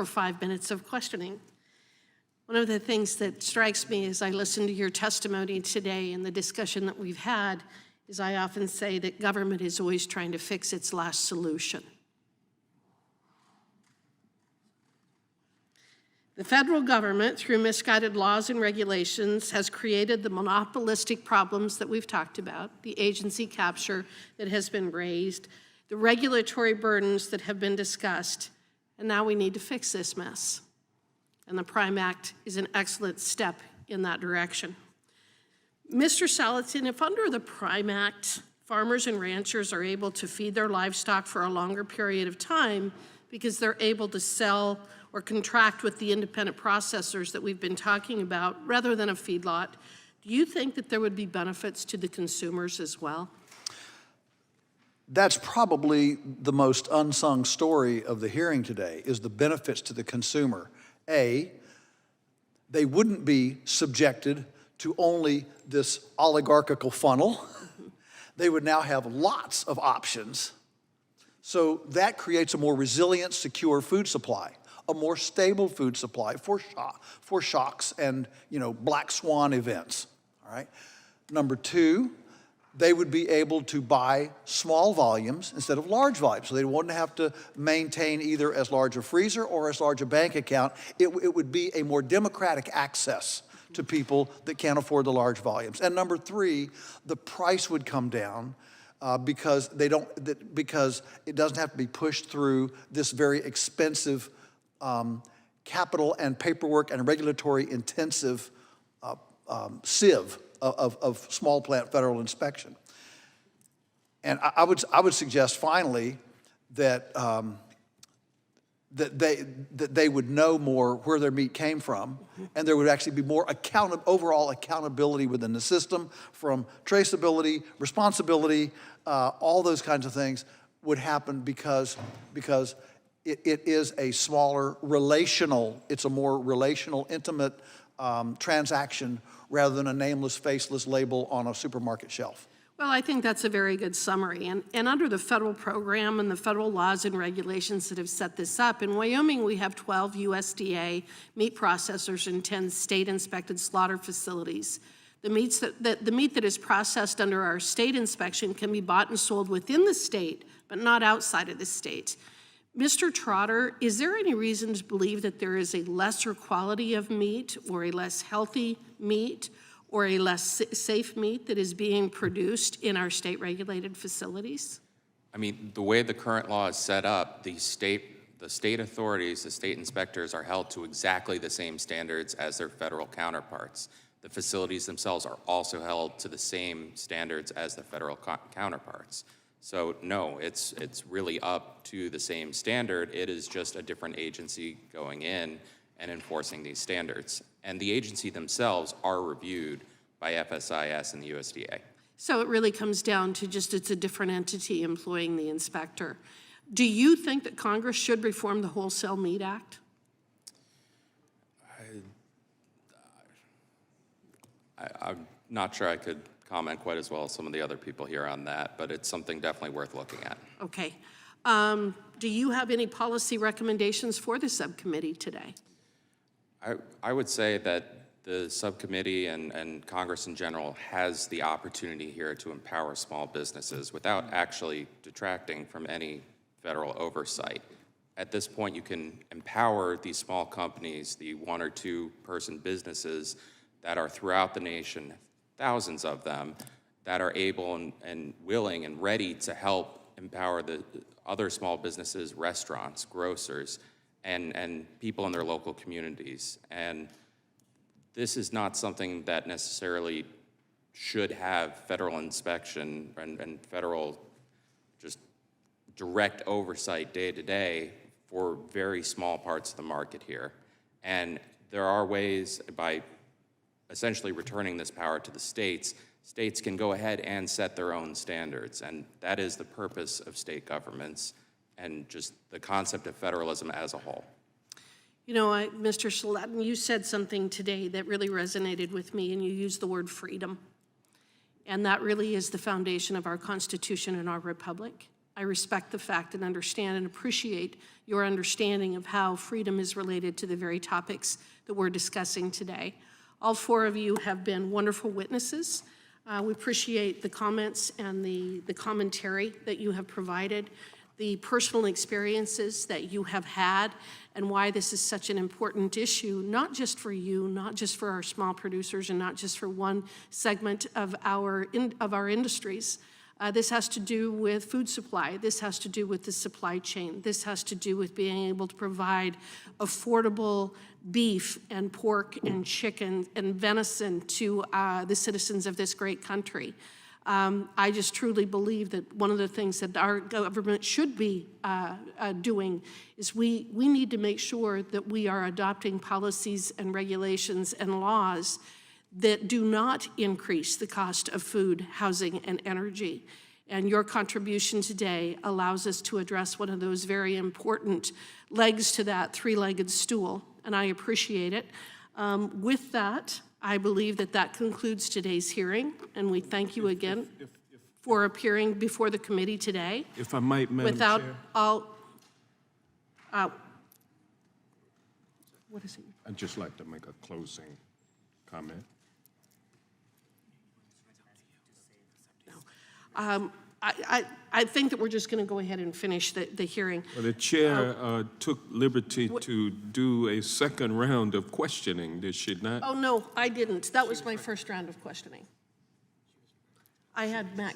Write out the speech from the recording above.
for 5 minutes of questioning. One of the things that strikes me as I listen to your testimony today and the discussion that we've had is I often say that government is always trying to fix its last solution. The federal government, through misguided laws and regulations, has created the monopolistic problems that we've talked about, the agency capture that has been raised, the regulatory burdens that have been discussed, and now we need to fix this mess. And the PRIME Act is an excellent step in that direction. Mr. Salatin, if under the PRIME Act, farmers and ranchers are able to feed their livestock for a longer period of time because they're able to sell or contract with the independent processors that we've been talking about rather than a feedlot, do you think that there would be benefits to the consumers as well? That's probably the most unsung story of the hearing today, is the benefits to the consumer. A, they wouldn't be subjected to only this oligarchical funnel. They would now have lots of options. So that creates a more resilient, secure food supply, a more stable food supply for shocks and, black swan events, all right? Number two, they would be able to buy small volumes instead of large volumes. So they wouldn't have to maintain either as large a freezer or as large a bank account. It would be a more democratic access to people that can't afford the large volumes. And number three, the price would come down because it doesn't have to be pushed through this very expensive capital and paperwork and regulatory intensive sieve of small plant federal inspection. And I would suggest finally that that they would know more where their meat came from, and there would actually be more overall accountability within the system, from traceability, responsibility, all those kinds of things would happen because it is a smaller it's a more relational, intimate transaction rather than a nameless, faceless label on a supermarket shelf. Well, I think that's a very good summary. And under the federal program and the federal laws and regulations that have set this up, in Wyoming we have 12 USDA meat processors and 10 state-inspected slaughter facilities. The meat that is processed under our state inspection can be bought and sold within the state, but not outside of the state. Mr. Trotter, is there any reason to believe that there is a lesser quality of meat or a less healthy meat or a less safe meat that is being produced in our state-regulated facilities? I mean, the way the current law is set up, the state authorities, the state inspectors are held to exactly the same standards as their federal counterparts. The facilities themselves are also held to the same standards as the federal counterparts. So no, it's really up to the same standard. It is just a different agency going in and enforcing these standards. And the agency themselves are reviewed by FSIS and the USDA. So it really comes down to just it's a different entity employing the inspector. Do you think that Congress should reform the Wholesale Meat Act? I'm not sure I could comment quite as well as some of the other people here on that, but it's something definitely worth looking at. Okay. Do you have any policy recommendations for the subcommittee today? I would say that the subcommittee and Congress in general has the opportunity here to empower small businesses without actually detracting from any federal oversight. At this point, you can empower these small companies, the 1 or 2 person businesses that are throughout the nation, thousands of them, that are able and willing and ready to help empower the other small businesses, restaurants, grocers, and people in their local communities. And this is not something that necessarily should have federal inspection and federal just direct oversight day to day for very small parts of the market here. And there are ways, by essentially returning this power to the states, states can go ahead and set their own standards. And that is the purpose of state governments and just the concept of federalism as a whole. You know, Mr. Salatin, you said something today that really resonated with me, and you used the word freedom. And that really is the foundation of our Constitution and our republic. I respect the fact and understand and appreciate your understanding of how freedom is related to the very topics that we're discussing today. All four of you have been wonderful witnesses. We appreciate the comments and the commentary that you have provided, the personal experiences that you have had, and why this is such an important issue, not just for you, not just for our small producers, and not just for one segment of our industries. This has to do with food supply. This has to do with the supply chain. This has to do with being able to provide affordable beef and pork and chicken and venison to the citizens of this great country. I just truly believe that one of the things that our government should be doing is we need to make sure that we are adopting policies and regulations and laws that do not increase the cost of food, housing, and energy. And your contribution today allows us to address one of those very important legs to that three-legged stool, and I appreciate it. With that, I believe that that concludes today's hearing, and we thank you again for appearing before the committee today. If I might, Madam Without Chair. all, what is it? I'd just like to make a closing comment. I think that we're just going to go ahead and finish the hearing. Well, the chair took liberty to do a second round of questioning, did she not? Oh, no, I didn't. That was my first round of questioning. I had Matt